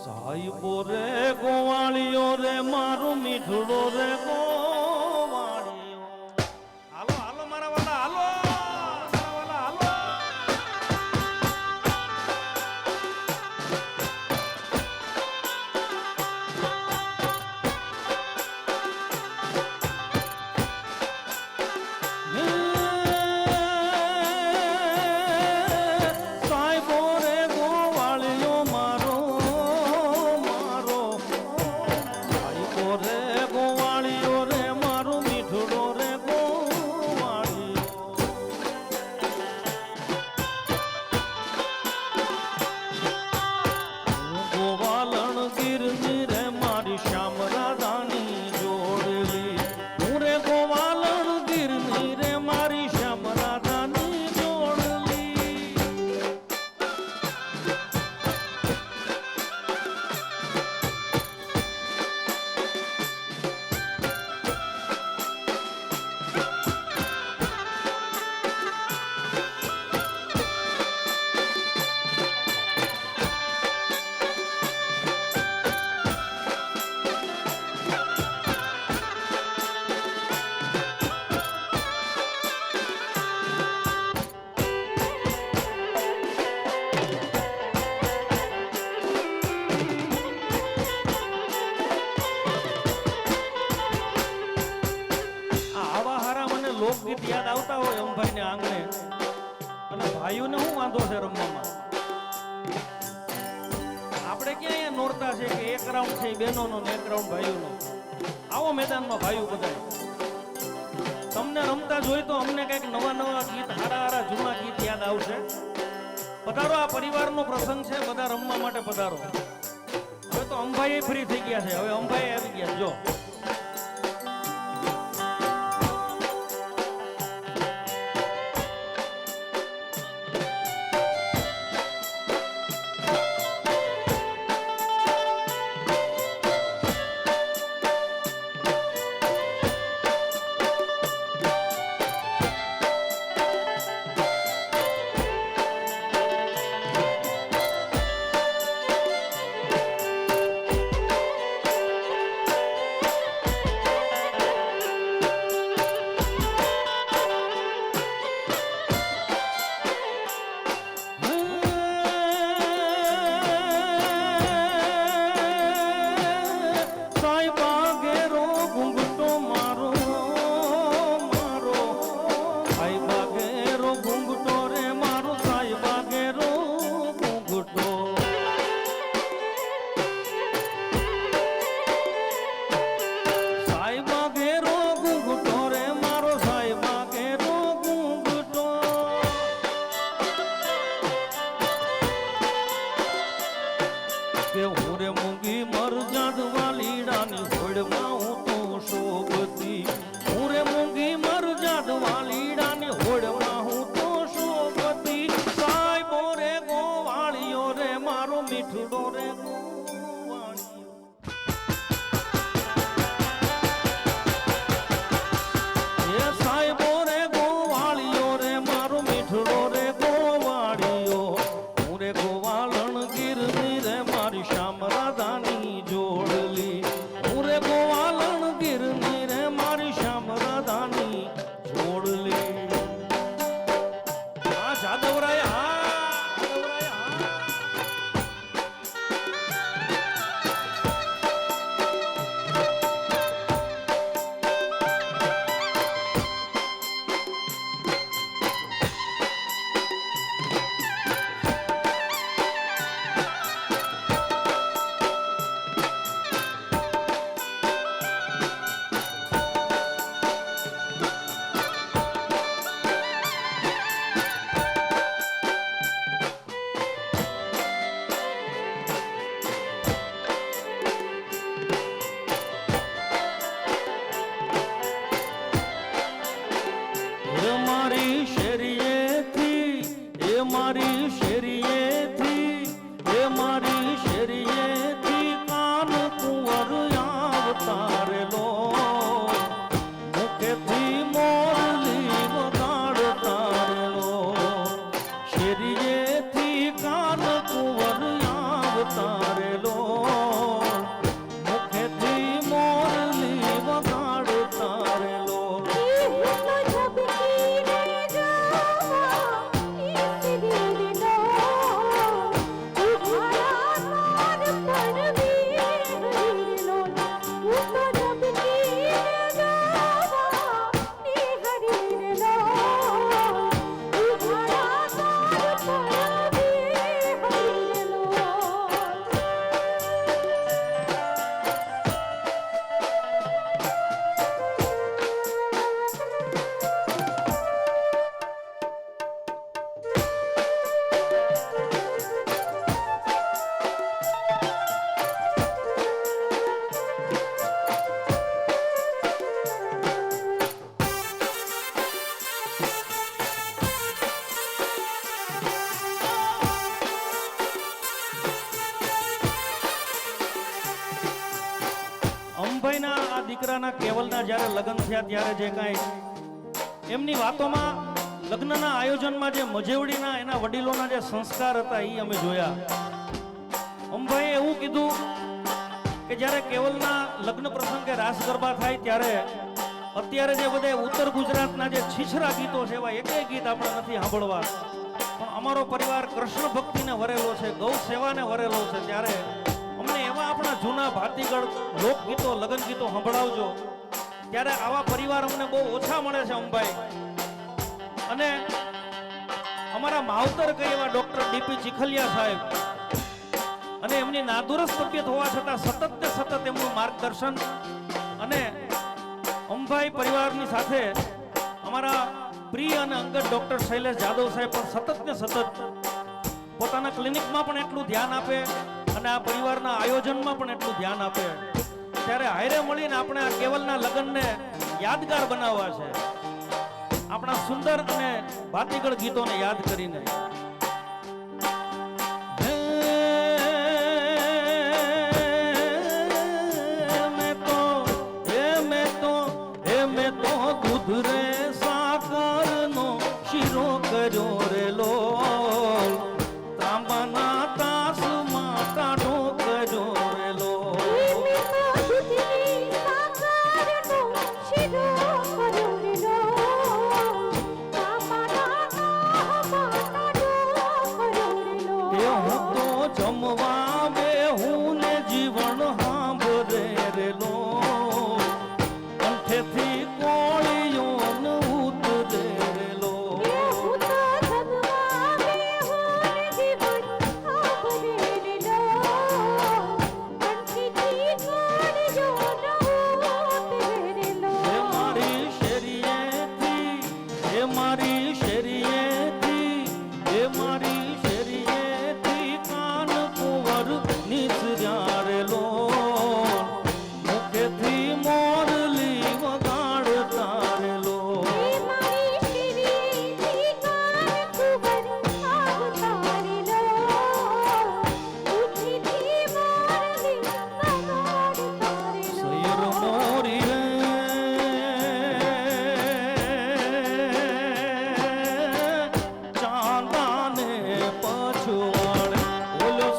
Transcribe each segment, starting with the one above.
સાહેબો રે ગોવાળીઓ રે મારું મીઠડો રે ગોવાળીઓ. હાલો હાલો મારા વાલા હાલો મારા વાલા હાલો. સાહેબો રે ગોવાળીઓ મારો મારો સાહેબો રે ગોવાળીઓ રે મારું મીઠડો રે ગોવાળીઓ. ગોવાલણ ગીરની રે મારી શ્યામ રાધાની જોડલી. હું રે ગોવાલણ ગીરની રે મારી શ્યામ રાધાની જોડલી. આવા હારા મને લોકગીત યાદ આવતા હોય અંભાઈ ને આંગણે, અને ભાઈઓને શું વાંધો છે રમવામાં? આપણે ક્યાં અહીંયા નોરતા છે કે એક રાઉન્ડ છે બહેનોનો ને એક રાઉન્ડ ભાઈઓનો. આવો મેદાનમાં ભાઈઓ બધા. તમને રમતા જોઈ તો અમને કંઈક નવા નવા ગીત હારા હારા જૂના ગીત યાદ આવશે. પધારો, આ પરિવારનો પ્રસંગ છે, બધા રમવા માટે પધારો. હવે તો અંભાઈ ફ્રી થઈ ગયા છે, હવે અંભાઈ આવી ગયા. જો મૂંગી મર જાદવા લીડાની હોડમાં હું તો શોભતી. હું રે મૂંગી મર જાદવા લીડાની હોડમાં હું તો શોભતી. સાહેબો રે ગોવાળીઓ રે મારો મીઠડો રે ગોવાળીઓ. એ સાહેબો રે ગોવાળીઓ રે મારો મીઠડો રે ગોવાળીઓ. હું રે ગોવાલણ ગીરની રે મારી શ્યામ રાધાની જોડલી. હું રે ગોવાલણ ગીરની રે મારી શ્યામ રાધાની જોડલી. હા જાદવરાય, હા જાદવરાય, હા. મારી શેરીએથી, એ મારી શેરીએથી, એ મારી શેરીએથી કાન કુંવર આવતા રેલો. મુખેથી મોરલી વગાડતા રેલો. શેરીએથી કાન કુંવર આવતા રેલો. દીકરાના કેવલના જ્યારે લગ્ન થયા ત્યારે જે કાંઈ એમની વાતોમાં લગ્નના આયોજનમાં જે મજેવડીના એના વડીલોના જે સંસ્કાર હતા એ અમે જોયા. અંબાએ એવું કીધું કે જ્યારે કેવલના લગ્ન પ્રસંગે રાસ ગરબા થાય ત્યારે અત્યારે જે બધા ઉત્તર ગુજરાતના જે છીછરા ગીતો છે એવા એકેય ગીત આપણે નથી સાંભળવા, પણ અમારો પરિવાર કૃષ્ણ ભક્તિને વરેલો છે, ગૌ સેવાને વરેલો છે, ત્યારે અમને એવા આપણા જૂના ભાતીગળ લોકગીતો લગ્ન ગીતો સંભળાવજો. ત્યારે આવા પરિવાર અમને બહુ ઓછા મળે છે અંબાઈ. અને અમારા માવતર કઈ એવા ડોક્ટર ડીપી ચીખલિયા સાહેબ, અને એમની નાદુરસ્ત તબિયત હોવા છતાં સતત ને સતત એમનું માર્ગદર્શન, અને અંબાઈ પરિવારની સાથે અમારા પ્રિય અને અંગત ડોક્ટર શૈલેષ જાદવ સાહેબ પણ સતત ને સતત પોતાના ક્લિનિકમાં પણ એટલું ધ્યાન આપે અને આ પરિવારના આયોજનમાં પણ એટલું ધ્યાન આપે. ત્યારે હારે મળીને આપણે આ કેવલના લગ્નને યાદગાર બનાવવા છે, આપણા સુંદર અને ભાતીગળ ગીતોને યાદ કરીને. દૂધ રે સાકરનો શીરો કર્યો રે લોલ, તાંબાના તાસમાં કાઢો કર્યો રે લોલ. હું તો જમવા બેહું ને જીવન સાંભળે રે લોલ, કંઠેથી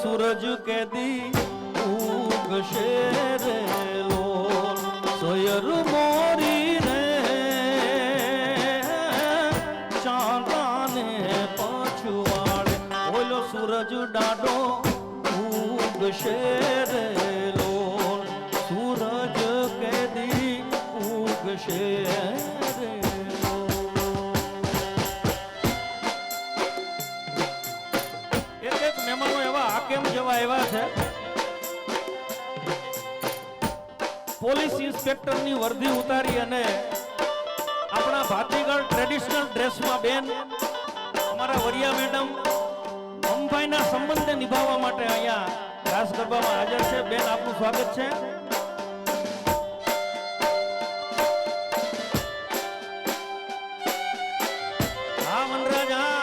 સૂરજ કેદી ઉગશે રે લોલ, સોયર મોરી રે ચાંદાને પછવાડે, ઓલો સૂરજ ડાડો ઉગશે રે લોલ, સૂરજ કેદી ઉગશે રે. મહેમાનો એવા હાકેમ જેવા એવા છે, પોલીસ ઇન્સ્પેક્ટરની વર્દી ઉતારી અને આપણા ભાતીગળ ટ્રેડિશનલ ડ્રેસમાં બેન અમારા વરિયા મેડમ અંબાઈના સંબંધને નિભાવવા માટે અહીંયા રાસ ગરબામાં હાજર છે. બેન, આપનું સ્વાગત છે. હા મનરાજ, હા.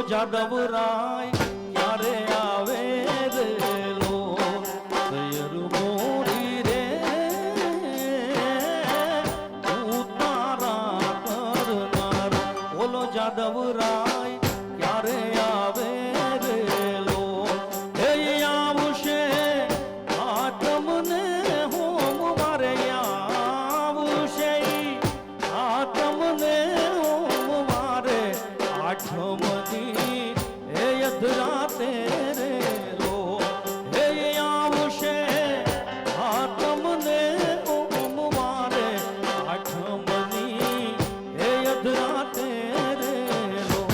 જાદવ રાય ક્યારે આવે રે લોલ, સૈયર મોરી રે ઉતારા કરનાર, ઓલો જાદવ રાય ક્યારે આવે રે લોલ. એ આવશે આ તમને હોમ મારે આવશે, આ તમને હોમ મારે આઠમ રાતે રે લો, હે આવશે આ તમને ઓમ મારે આઠમની, હે અધરાતે રે લો,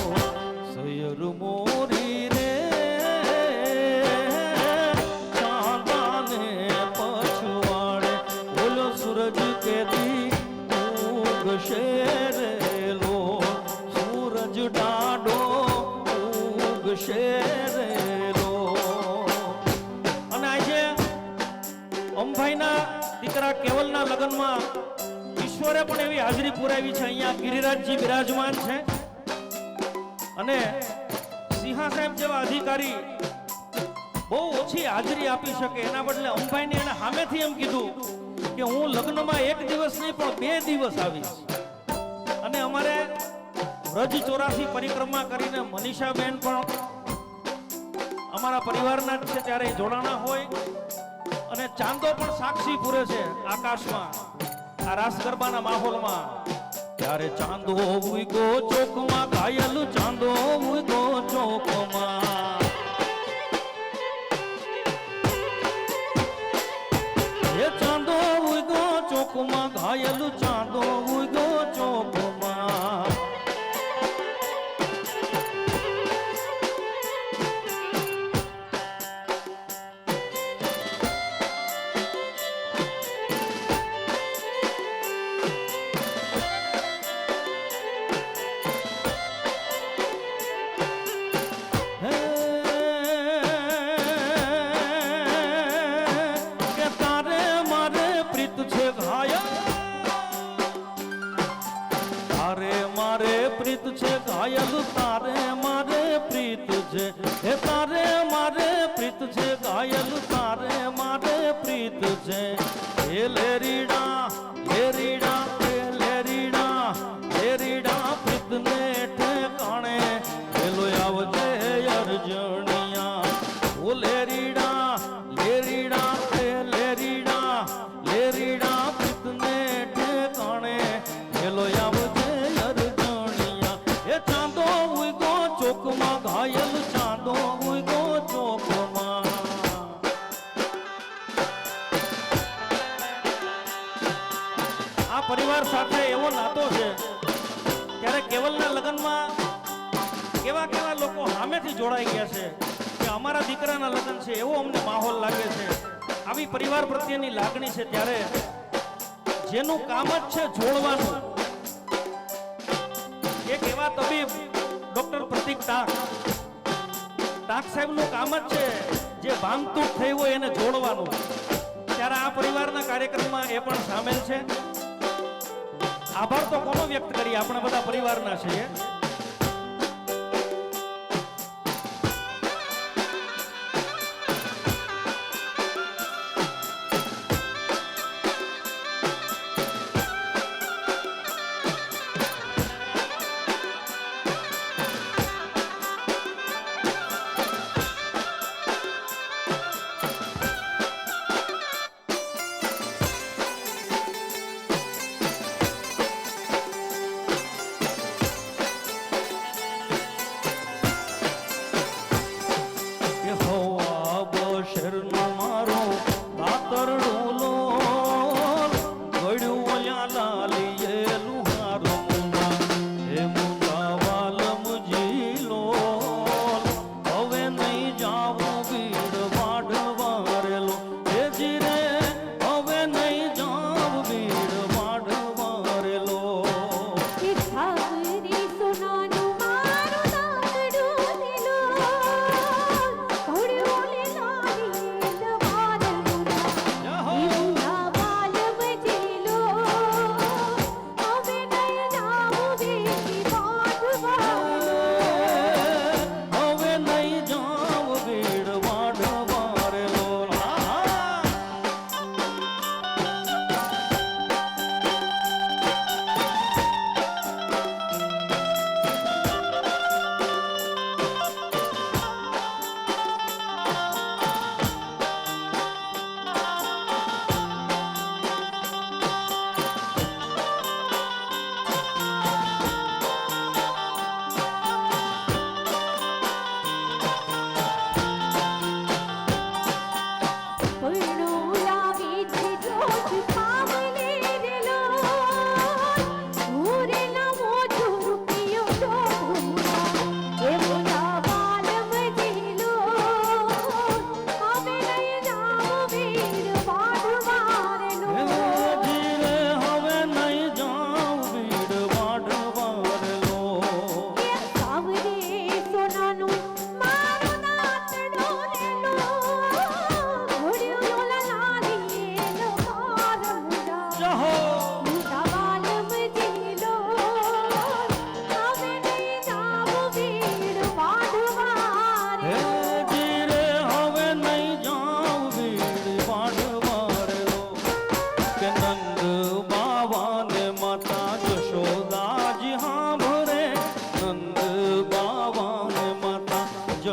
સૈયર મોરી રે ચાંદાને પછવાડે, બોલો જ ડાડો ઉગશે રેલો. અને આજે અંભાઈના દીકરા કેવલના લગ્નમાં ઈશ્વરે પણ એવી હાજરી પુરાવી છે. અહીંયા ગિરિરાજજી બિરાજમાન છે અને સિંહા સાહેબ જેવા અધિકારી બહુ ઓછી હાજરી આપી શકે, એના બદલે અંભાઈને એને સામેથી એમ કીધું કે હું લગ્નમાં એક દિવસ નહીં પણ 2 દિવસ આવીશ. અને અમારે વ્રજ 84 પરિક્રમા કરીને મનીષાબેન પણ અમારા પરિવારના જ છે, ત્યારે જોડાણા હોય અને ચાંદો પણ સાક્ષી પૂરે છે આકાશમાં આ રાસ ગરબાના માહોલમાં. ત્યારે ચાંદો ઉગો ચોકમાં, ઘાયલ ચાંદો ઉગો ચોકમાં. એ ચાંદો ઉગો ચોકમાં, ઘાયલ ચાંદો ઉગો ચોકમાં. પ્રીત છે ઘાયલ, તારે મારે પ્રીત છે, હે તારે મારે પ્રીત છે ઘાયલ, તારે મારે પ્રીત છે. હે લેરીડા લેરીડા લેરીડા લેરીડા પ્રીતને ઠેકાણે પેલો આવજે અર્જણિયા. ઓ લેરીડા લેરીડા લેરીડા લેરીડા પ્રીતને ઠેકાણે પેલો આવજે ચાંદો ઉગો ચોકમાં, ઘાયલ ચાંદો ઉગો ચોકમાં. આ પરિવાર સાથે એવો નાતો છે. ત્યારે કેવલના લગ્નમાં કેવા કેવા લોકો સામેથી જોડાઈ ગયા છે કે અમારા દીકરાના લગ્ન છે એવો અમને માહોલ લાગે છે. આવી પરિવાર પ્રત્યેની લાગણી છે. ત્યારે જેનું કામ જ છે જોડવાનું, એક એવા તબીબ ડોક્ટર પ્રતિક ટાંક સાહેબનું કામ જ છે જે ભાંગતૂટ થઈ હોય એને જોડવાનું. ત્યારે આ પરિવારના કાર્યક્રમમાં એ પણ સામેલ છે. આભાર તો કોનો વ્યક્ત કરીએ, આપણે બધા પરિવારના છીએ.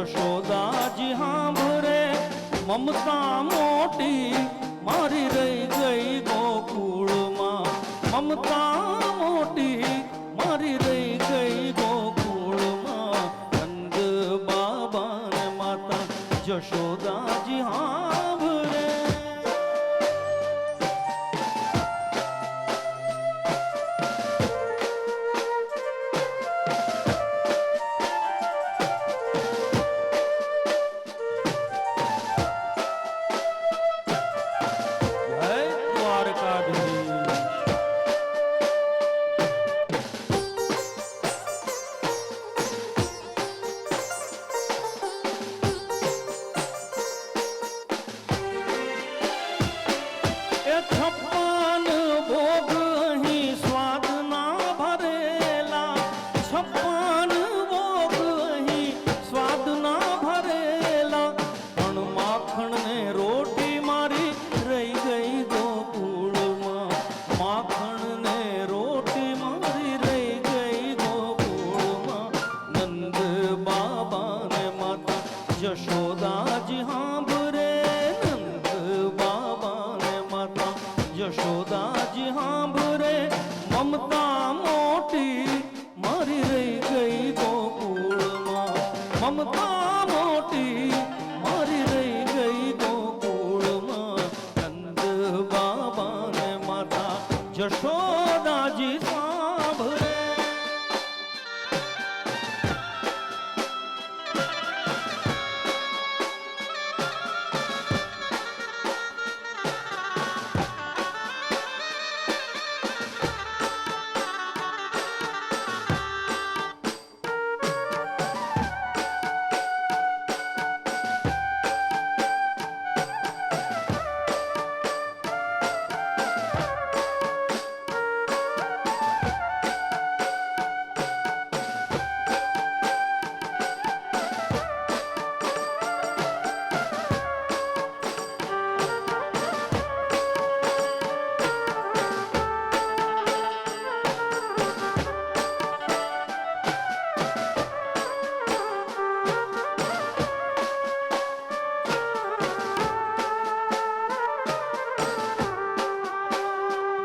જશોદાજી સાંભળે મમતા મોટી મારી રહી ગઈ ગોકુળમાં મમતા મોટી મારી રહી ગઈ ગોકુળમાં નંદ બાબા ને માતા જશોદાજી સાંભળે જય દ્વારકાધીશ એ 56 ભોગ અહીં સ્વાદના ભરેલા 56 ભોગ અહીં સ્વાદના ભરેલા પણ માખણ ને રોટી મારી રહી ગઈ ગોકુળમાં માખણ ને રોટી મારી રહી ગઈ ગોકુળમાં નંદ બાબા ને માતા જશોદાજી સાંભળે નંદ બાબા ને માતા જશોદાજી સાંભળે મમતા મોટી મારી રહી ગઈ ગોકુળમાં મમતા મોટી મારી રહી ગઈ ગોકુળમાં નંદ બાબા ને માતા જશોદાજી સાંભળે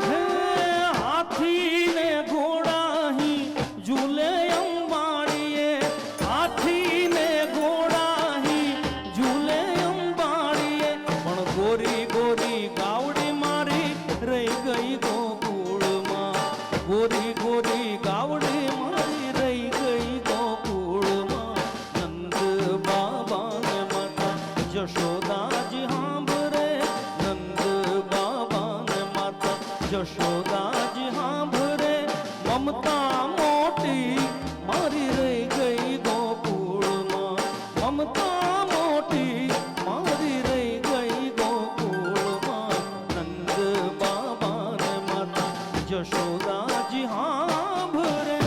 હે હાથી ને ઘોડા અહીં ઝૂલે અંબાડીએ હાથી ને ઘોડા અહીં ઝૂલે અંબાડીએ પણ ગોરી ગોરી ગાવડી મારી રહી ગઈ ગોકુળમાં ગોરી ગોરી ગાવડી મારી રહી ગઈ ગોકુળમાં નંદ બાબા ને માતા જશોદાજી સાંભળે નંદ બાબા ને માતા જશોદાજી સાંભળે મમતા મોટી મારી રહી ગઈ ગોકુળમાં મમતા મોટી મારી રહી ગઈ ગોકુળમાં નંદ બાબા ને માતા જશોદાજી સાંભળે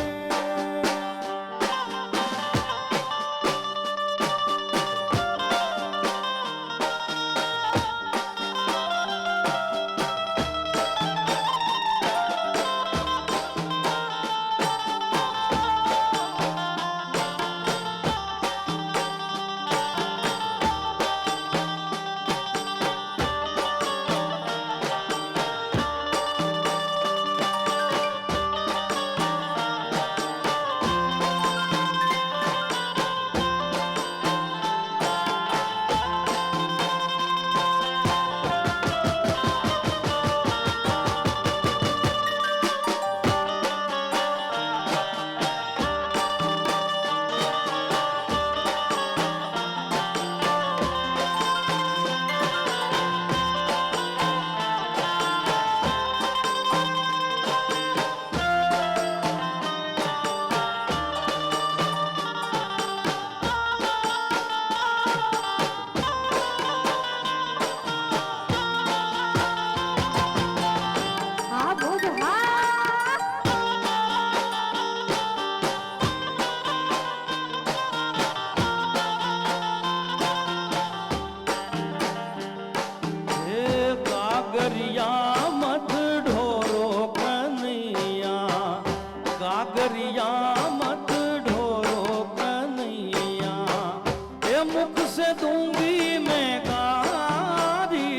से दूंगी मैं गारी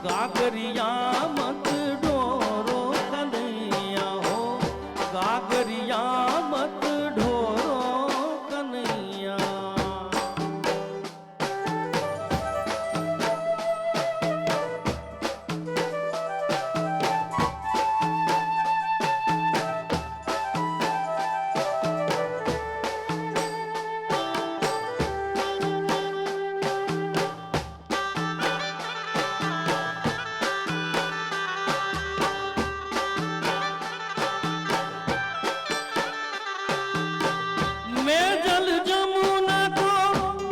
गागरिया मत ढोरो कन्हैया हो गागरिया मत ढोरो कन्हैया मैं जल जमुना को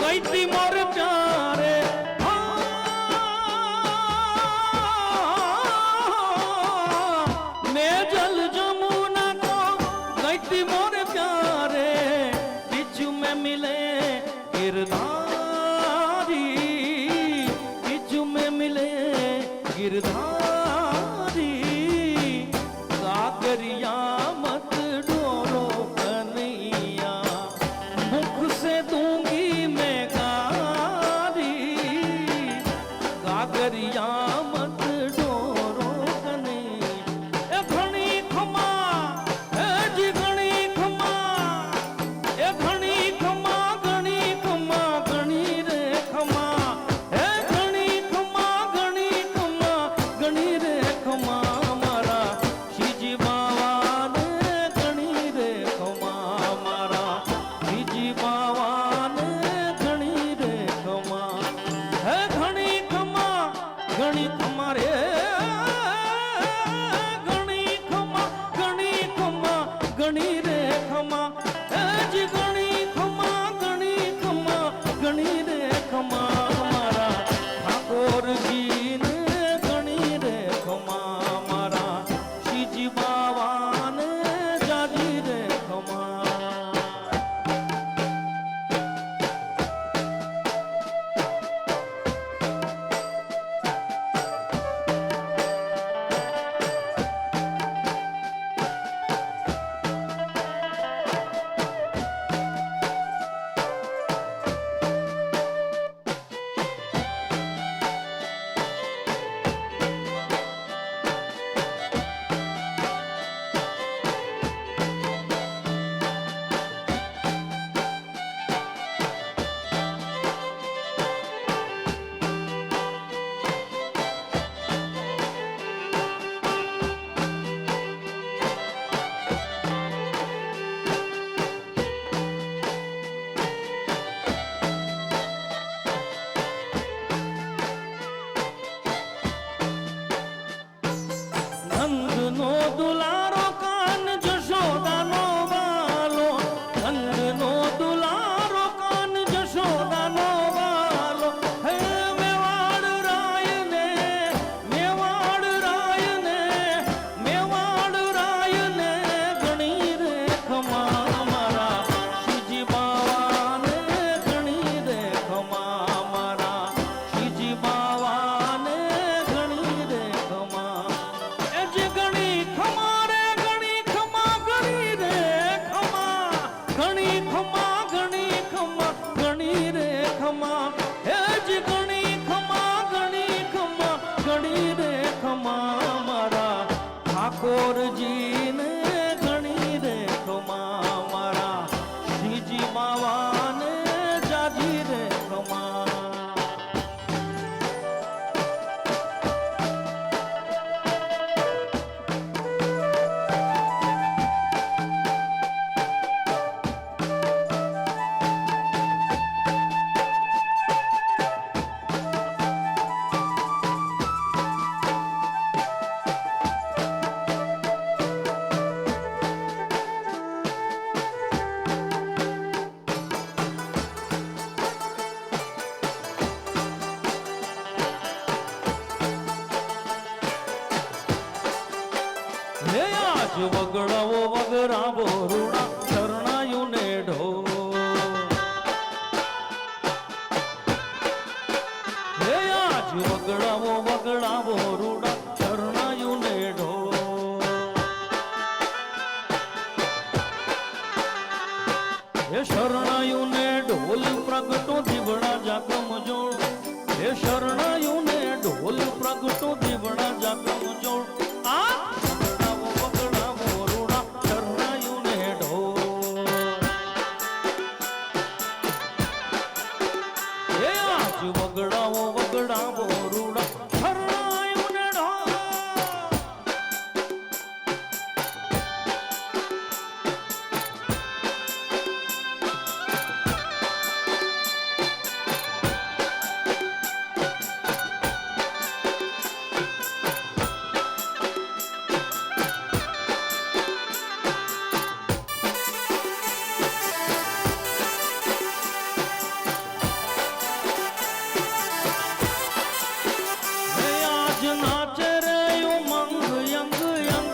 गई थी मोर प्यारे मैं जल जमुना को गई थी मोर प्यारे बिचू में मिले गिरधारी बिचू में मिले गिरधारी गागरिया मत डोरो कन्हैया मुख से दूंगी मैं गारी गागरिया मत डोरो कन्हैया ए घणी खमा ए जी घणी खमा ए घणी खमा घणी खमा घणी रे खमा ए घणी खमा घणी खमा घणी रे खमा मारा श्रीजी बावाने घणी रे खमा मारा श्रीजी बावाने घणी रे खमा हे घणी खमा रे घणी खमा घणी रे खमा हे जी घणी खमा घणी रे खमा मारा ઠાકોર જી ને ઘણી રે ખમા મારા શ્રીજી બાવાને જાજી રે ખમા નંદનો દુલારો કાન જશોદાનો વાલો નંદનો દુલારો કાન જશોદાનો વાલો હે મેવાડ રાયને ઘણી રે ખમા મારા શ્રીજી બાવાને ઘણી રે ખમા મારા શ્રીજી બાવાને ઘણી રે ખમા જે ઘણી ખમા રે ઘણી ખમા ઘણી રે ખમા ઘણી ખમા ઘણી ખમા ઘણી રે ખમા હે જે ઘણી ખમા ઘણી ખમા ઘણી રે ખમા મારા ઠાકોરજીને ઘણી રે ખમા મારા શ્રીજી બાવાને જાજી રે ખમા હે આજ વગડાવો વગરાવો રૂડા શરણાયું ને ઢો હે આજ વગડાવો વગડાવો રૂડા શરણાયું ને ઢો હે શરણાયું ને ઢોલ પ્રગટો દીવડા જાગમ જોડ હે શરણાયું ને ઢોલ પ્રગટો દીવડા જાગમ જોડ આ વગડાવો વગડાવો રૂડા શરણાયું ને ઢોલ હે આજ વગડાવો વગડાવો રૂડા શરણાયું ને ઢોલ નાચે રે ઉમંગ યંગ યંગ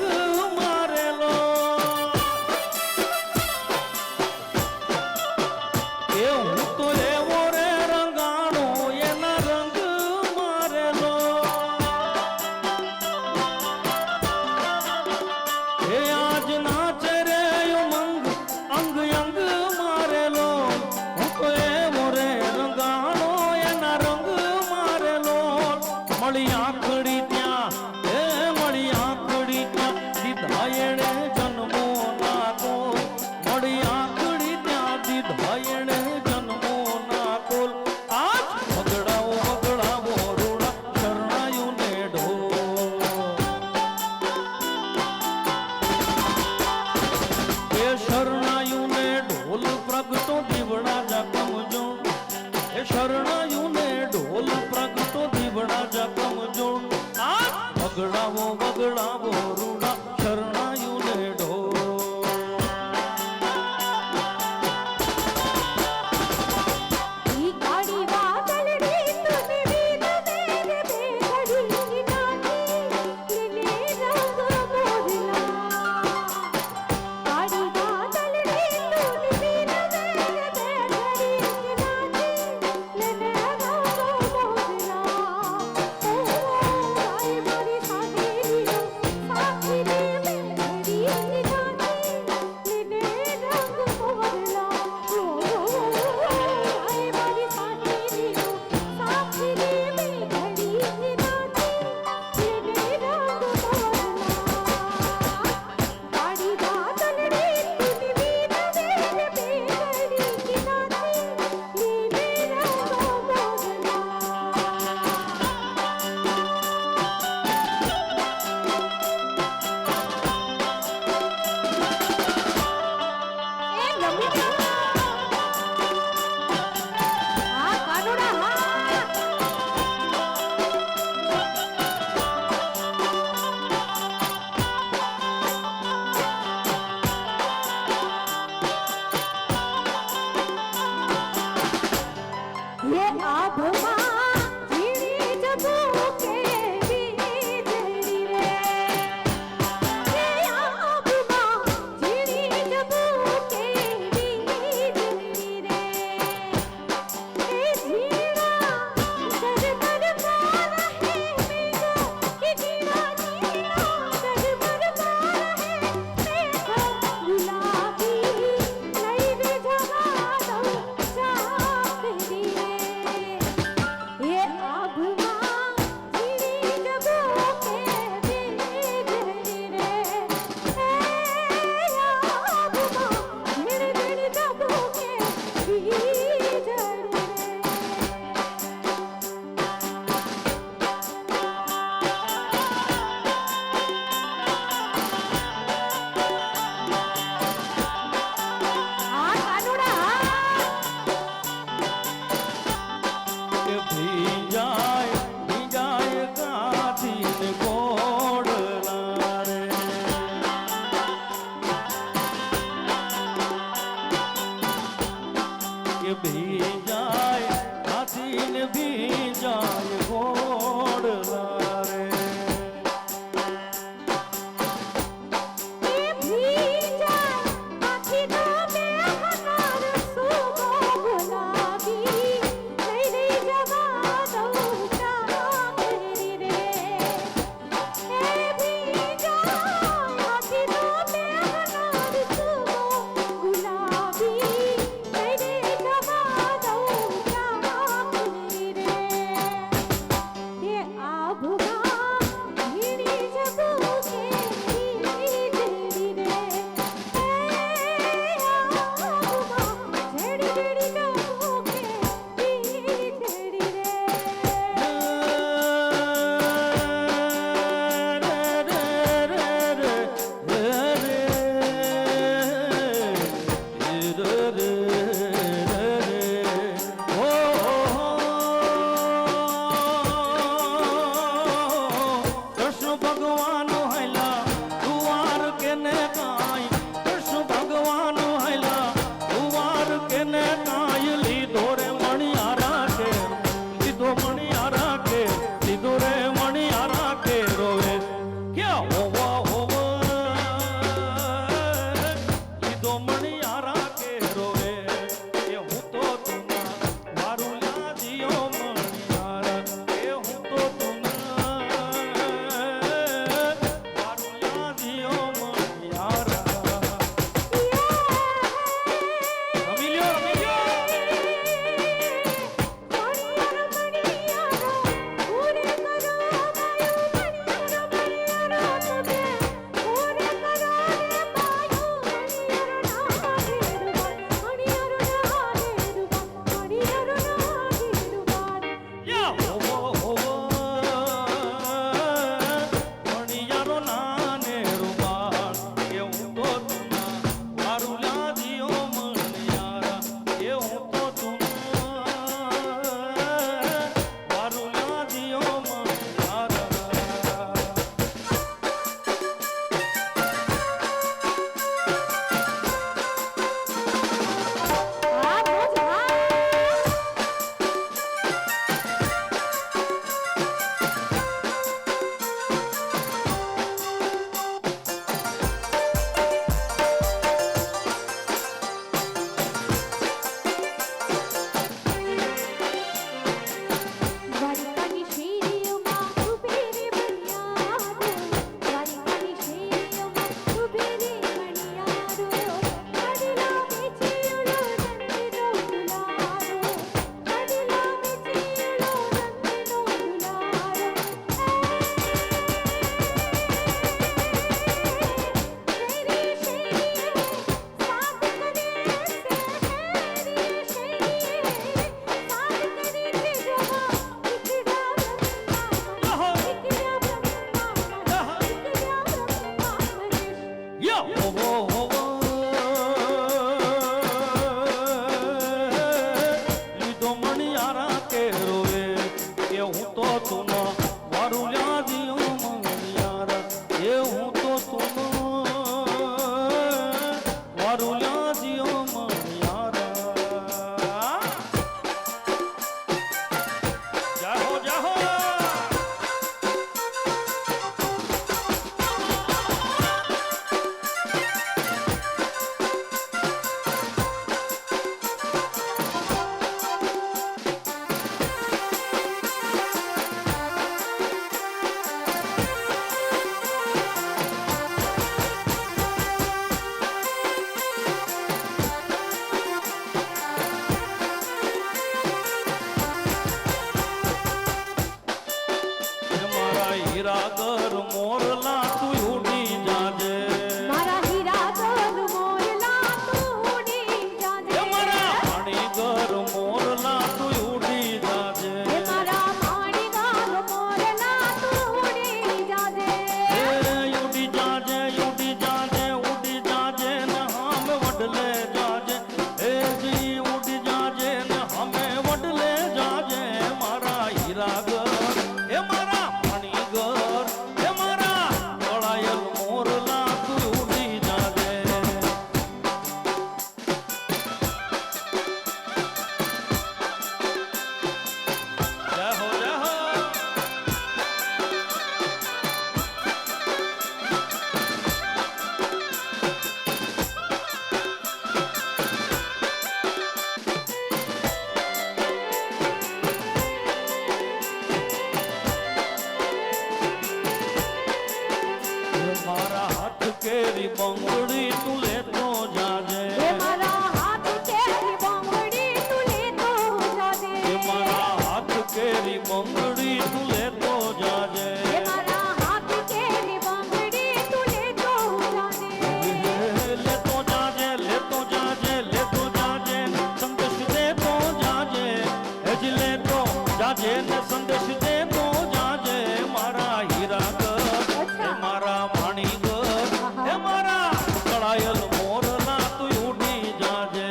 મારેલો એ હું તો એવો રે રંગાણો એના રંગ મારેલો એ આજ નાચે રે ઉમંગ અંગ યંગ મારેલો હું તો એવો રે રંગાણો એના રંગ મારેલો મળી આંખડી ત્યાં એ મળી આંખડી ત્યાં દીધા એણે જન્મો નાખો મળી આંખડી ત્યાં દીધા એણે જન્મો નાખો આજ વગડાવો વગડાવો રૂડા શરણાયું ને ઢોલ એ શરણાયું ને ઢોલ પ્રગટો દીવડા જાગમ જોડ એ શરણાયું ને ઢોલ પ્રગટો દીવડા જાગમ જોડ આ વગડાવો વગડાવો રૂડા શરણાયું ને ઢોલ ઈ કાળી વાદળડી તુને વીર મેરે બેઘડી નાચી લીને રંગ મોરલા કાળી વાદળડી તુને વીર મેરે બેઘડી નાચી લીને રંગ મોરલા ઓ આય મારી સાથી સાથી રે બેઘડી નાચી લીને રંગ મોરલા ઓ આય મારી સાથી સાથી રે બેઘડી નાચી લીને રંગ મોરલા કાળી વાદળડી તુને વીર મેરે બેઘડી નાચી લીને રંગ મોરલા એ લમિતા હા કાનુડા હા ये आभमा जीणी जबो के वीजળી रे ये आभमा जीणी जबो के વીજળી રે એ જીણા સરદર માં રહે મેઘો કે જીણા જીણા સરદર માં રહે મેઘો ગુલાબી લઈ રે જવા દઉં ચાકરી રે ये आभमा जीणी जबो के વીજળી રે એ आभमा जीणी जबो के વીજળી રે આ કાનુડા કે ભીંજાય ભીંજાય કાઠી ને ગોળલા રે કે ભીંજાય કાઠી ને ભીંજાય ગોળલા રે એ ભીજાય આખી તો મેઘનાર સુગો ગુલાબી લઈ લઈ જવા દઉં ચાકરી રે એ ભીજાય આખી તો મેઘનાર સુગો ગુલાબી લઈ લઈ જવા દઉં રે ઓ કૃષ્ણ ભગવાન હેલા દુવાર કેને કાય કૃષ્ણ ભગવાન હેલા દુવાર કેને કાય લીધો રે મણિયારા કે લીધો મણિયારા કે લીધો રે મણિયારા કે રોવે ક્યાં હોવા લીધો મણિયારા કે રોવે એ હું તો તુના મારું લાજીઓ મણિયારા એ હું તો તુના મારું લાજીઓ મણિયારા રમી લ્યો યા મણિયારો નાને રૂમાલ એ હું તો તુના મારું લાજીઓ મણિયારા એ હું તો તુના મારું લાજીઓ મણિયારા દ્વારિકાની શેરીઓમાં ઊભી રે મણિયારો દ્વારિકાની શેરીઓમાં ઊભી રે મણિયારો કડલા વેચીલો નંદનો દુલારો કડલા વેચીલો નંદનો દુલારો શેરી શેરી સાથ કરે સે શેરી શેરી સાથ કરે તે જોવા ઇકડા યા લીધો મણિયારા કે રોવે એ હું તો તુનો મારું લાજીઓ મણિયારા એ હું તો તુનો મારું લાજીઓ મણિયારા જાહો જાહો મારા હીરાગર મોરલા તું ઉડી જાજે મારા હીરા ગર મોરલા તું ઉડી જાજે મારા મણિગર મોરલા તું ઉડી જાજે મારા માણી ગર મોરલા તું ઉડી જાજે એ ઉડી જાજે ઉડી જાજે ઉડી જાજે ને હમે વડલે જાજે એ જી ઉડી જાજે ને હમે વડલે જાજે મારા હીરાગર એ મારા મણિગર એ મારા કળાયલ મોરલા તું ઉડી જાજે જય હો જય હો મારા હાથ કેરી બંગડી તું લેતો જાજે એ મારા હાથ કેરી બંગડી તું લેતો જાજે એ મારા હાથ કેરી બંગડી તું લેતો જાજે એ મારા હાથ કેરી બંગડી તું લેતો જાજે લેતો જાજે લેતો જાજે લેતો જાજે સંદેશ દેતો જાજે હજી લેતો જાજે ને સંદેશ દેતો જાજે મારા હીરાગર એ મારા મણિગર એ મારા કળાયલ મોરલા તું ઉડી જાજે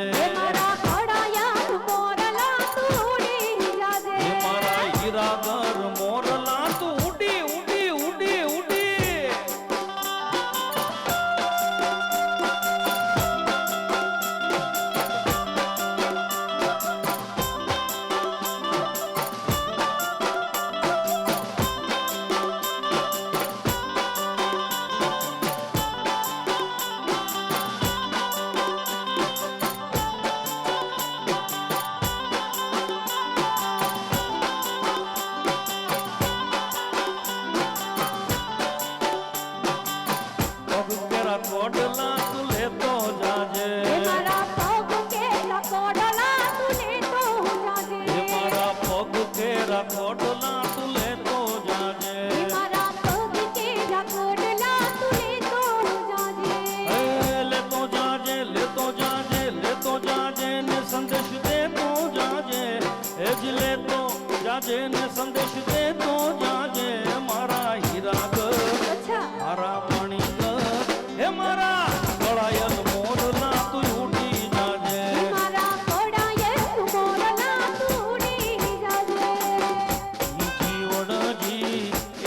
કેરા ખોડલા તું લેતો જાજે મારા પગ કેરા ખોડલા તું લેતો જાજે એ લેતો જાજે લેતો જાજે લેતો જાજે ને સંદેશ દેતો જાજે એ જ લેતો જાજે ને સંદેશ દેતો જાજે મારા હીરા અચ્છા મારા મણિક હે મારા ગળાયલ મોરલા તું ઉડી જાજે મારા ખોડાયલ મોરલા તું ઉડી જાજે જીવણજી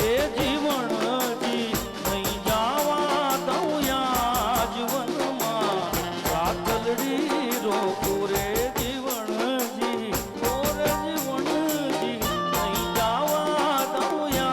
એ જીવણજી નહીં જાવા દઉં યા જીવનમાં કાકલડી રોકું રે જીવણજી ઓર જીવણજી નહીં જાવા દઉં યા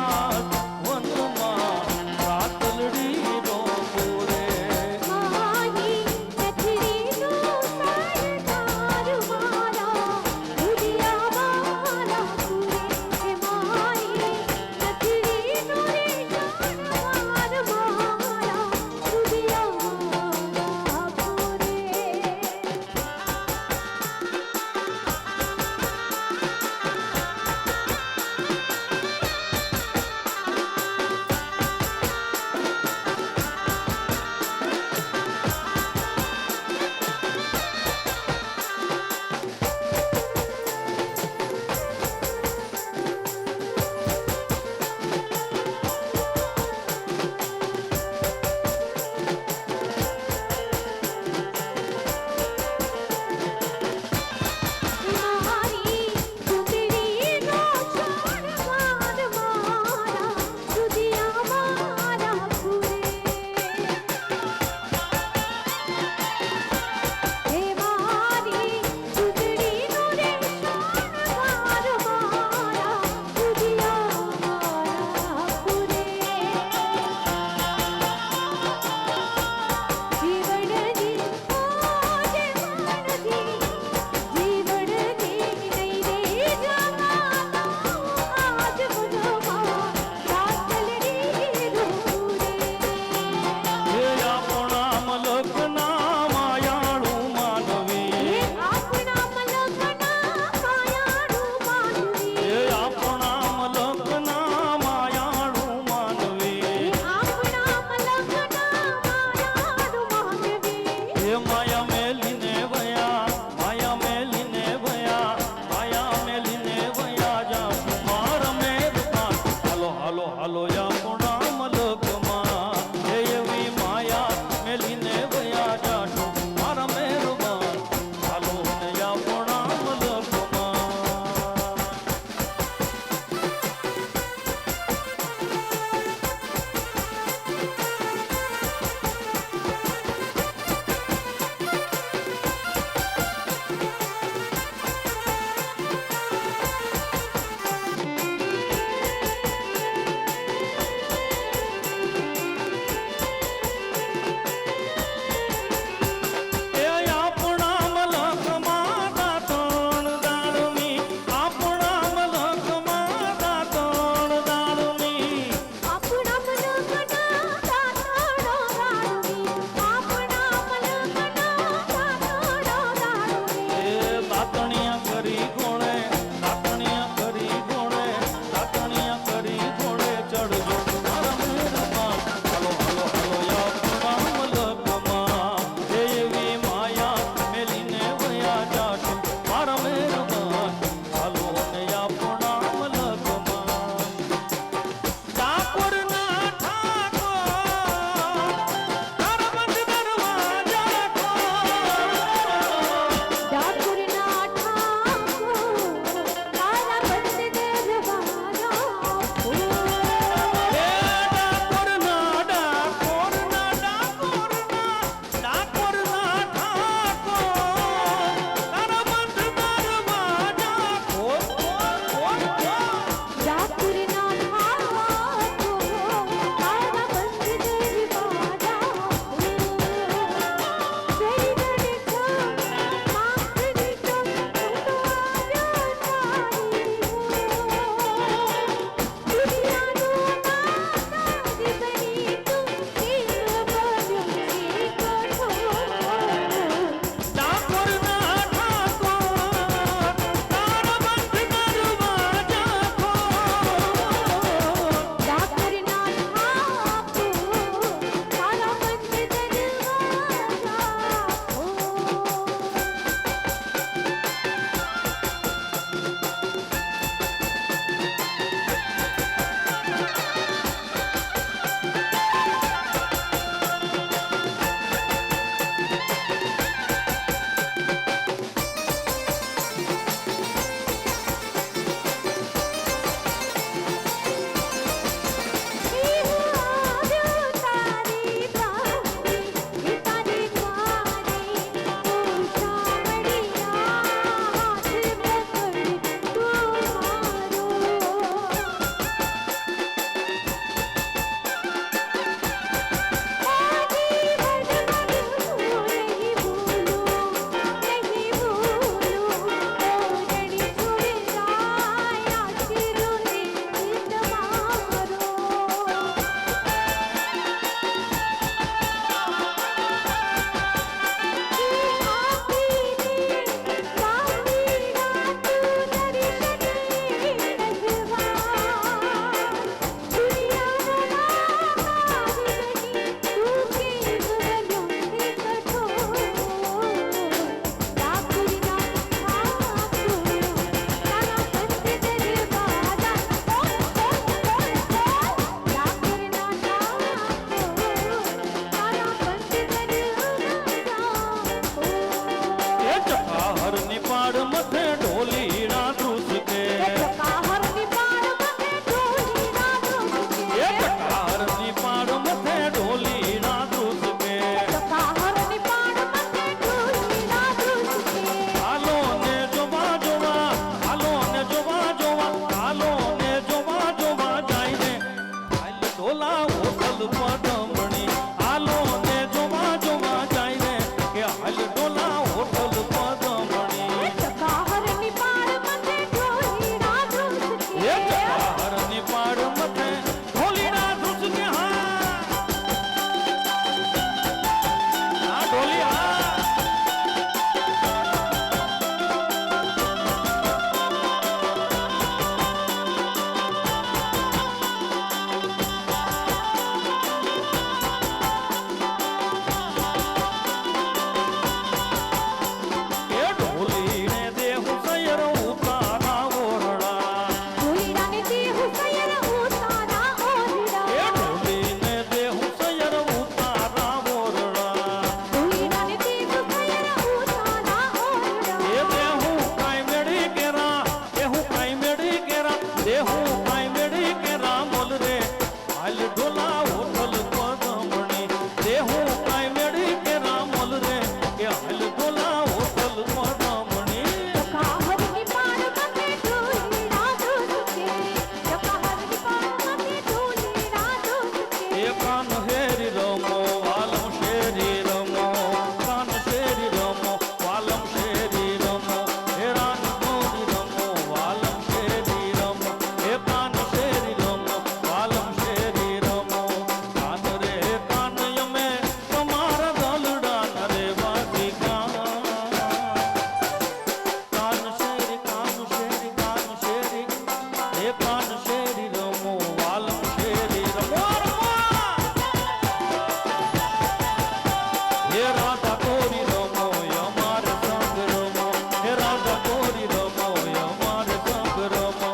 રાધા ગોરી રમો અમારે સંગ રમો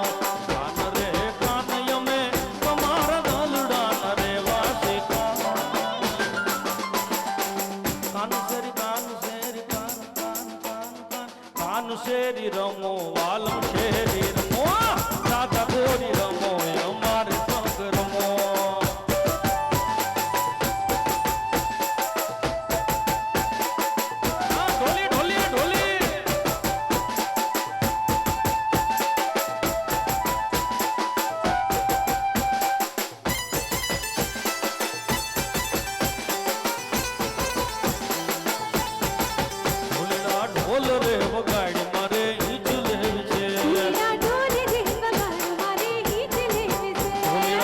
કાન રે કાન યમે તમારા દલડા રે વાસી કાન શેરી કાન શેરી કાન કાન કાન કાન કાન શેરી રમો વાલમ શેરી રમો રાધા ગોરી રમો અમારે સંગ રમો ઢોલી ઢોલી ઢોલી ઢોલડા ઢોલ રે વગાડી મારે ઈજ લેવી છે હીરા ઢોલ રે વગાડ મારે ગીત લેવી છે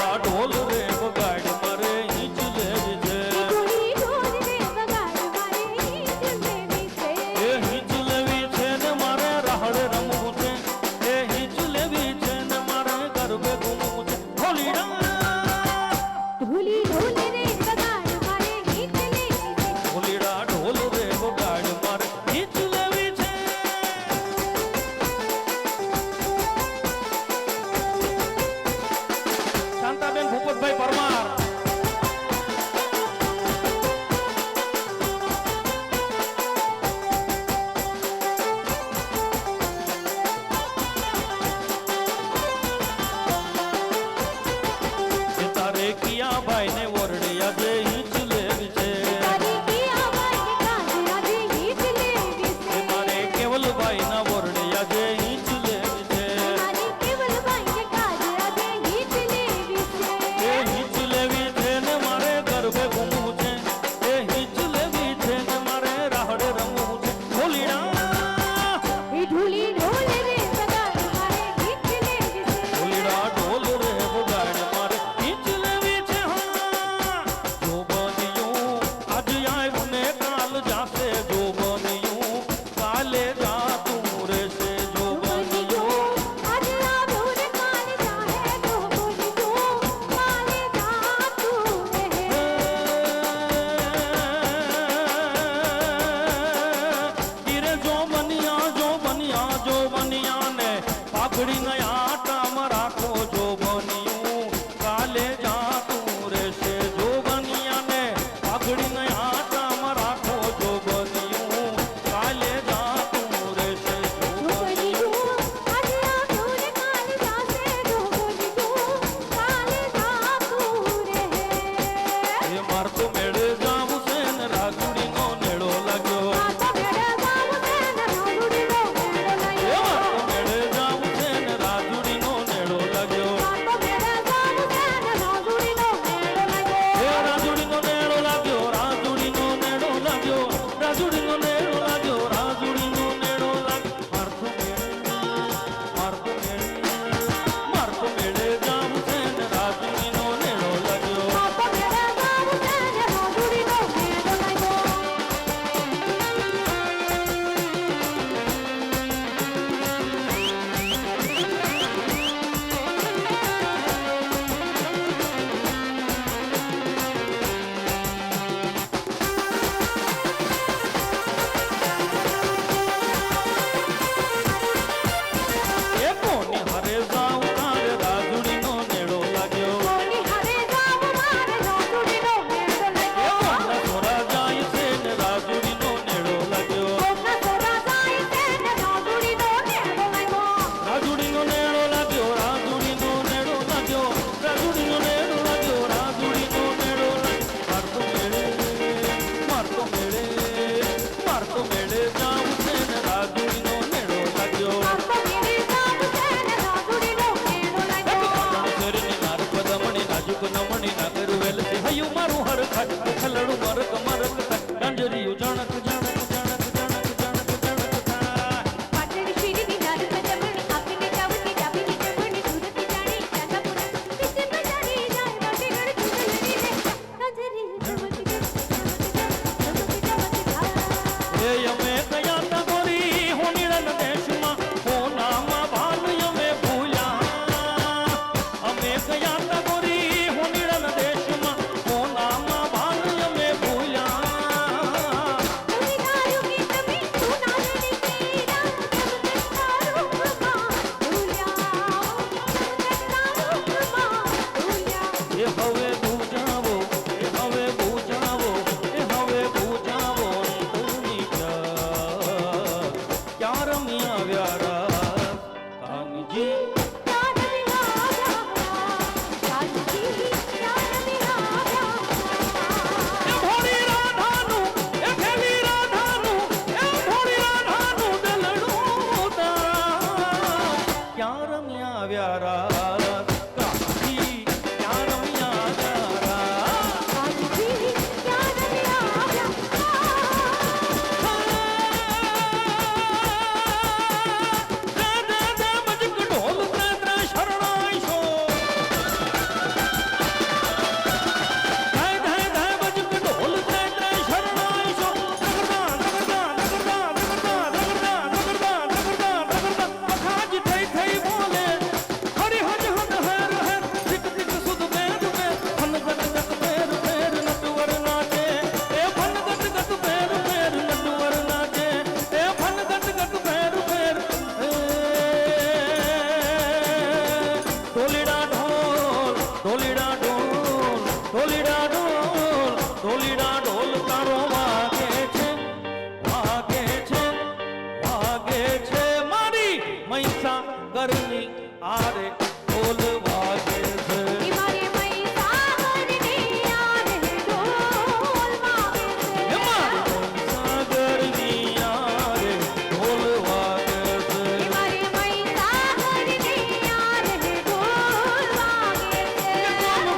ઘરની આરે ઢોલ વાગે છે ઈ મારી મહીસાગરની આરે ઢોલ વાગે છે. એ મારી મહીસાગરની આરે ઢોલ વાગે છે ઈ મારી મહીસાગરની આરે ઢોલ વાગે છે.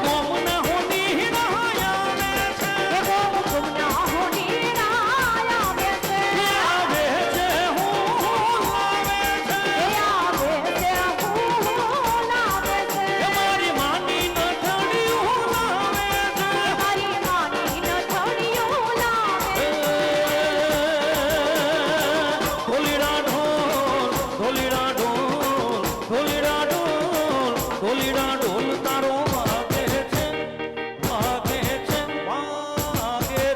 ગોમના હોની રાયા આવે છે એ ગોમ ગુમના હોની રાય આવે છે. આવે છે હું આવે છે એ આવે છે ફૂલ આવે છે. એ મારી માની નથડીયું લાવે છે મારી માની નથડીયું લાવે ઢોલીડા ઢોલ ઢોલીડા ઢોલ ઢોલીડા ઢોલ ઢોલીડા ઢોલ તારો વાગે છે વાગે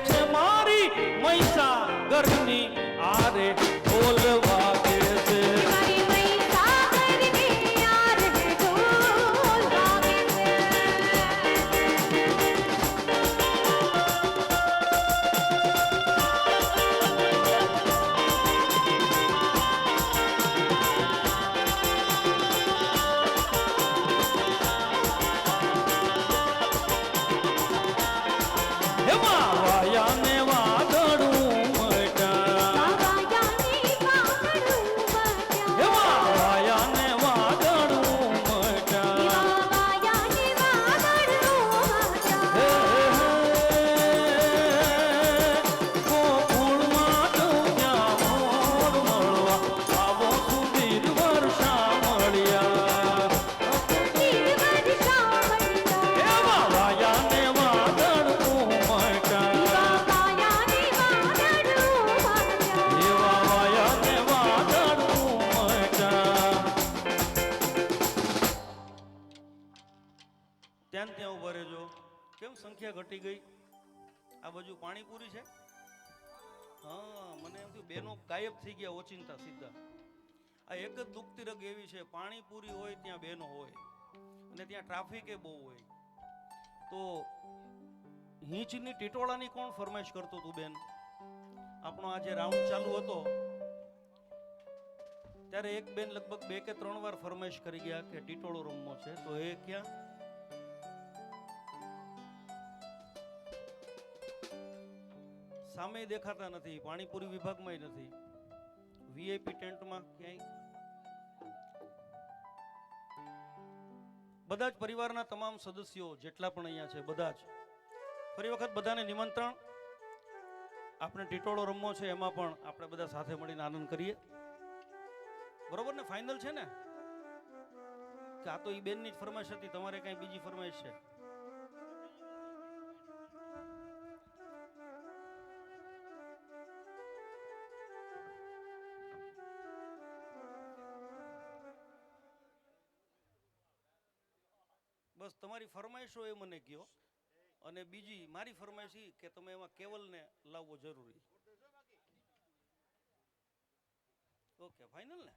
છે મારી મહીસાગરની આરે ઢોલ વાગે છે મારી મહીસાગરની આરે ઢોલ વાગે છે. એમાં વાયા ને વાદળું મટા વાયાની વાદળું બટ્યા. એમાં વાયા ને વાદળું મટા વાયાની વાદળું બટ્યા. ગોકુળમાં ડુંગ્યા મોર મળવા આવો સુધીર વર્ષા મળ્યા નીર વર્ષા મળ્યા. એમાં વાયા ને વાદળું મટા વાયાની વાદળું બટ્યા. એવા વાયા ને વાદળું મટા ત્યાં ત્યાં ઉભા રહેજો કેમ સંખ્યા ઘટી ગઈ આ બાજુ પાણીપુરી છે હા મને એમ થયું બેનો ગાયબ થઈ ગયા ઓચિંતા સીધા આ એક જ દુખતી રગ એવી છે પાણીપુરી હોય ત્યાં બેનો હોય અને ત્યાં ટ્રાફિક બહુ હોય તો હિંચની ટીટોળાની કોણ ફરમાઈશ કરતું હતું બેન આપણો આજે રાઉન્ડ ચાલુ હતો ત્યારે એક બેન લગભગ 2 કે 3 વાર ફરમાઈશ કરી ગયા કે ટીટોળો રમવો છે તો એ ક્યાં સામે દેખાતા નથી પાણીપુરી વિભાગમાં નથી વીઆઈપી ટેન્ટમાં ક્યાંય બધા જ પરિવારના તમામ સદસ્યો જેટલા પણ અહીંયા છે બધા જ ફરી વખત બધાને નિમંત્રણ આપણે ટીટોળો રમવો છે એમાં પણ આપણે બધા સાથે મળીને આનંદ કરીએ બરોબર ને ફાઇનલ છે ને કે આ તો ઈ બેનની જ ફરમાઈશ હતી તમારે કઈ બીજી ફરમાઈશ છે બસ તમારી ફરમાઈશો એ મને કહો અને બીજી મારી ફરમાઈશ ઈ કે તમે એમાં કેવલને લાવવો જરૂરી ઓકે ફાઇનલ ને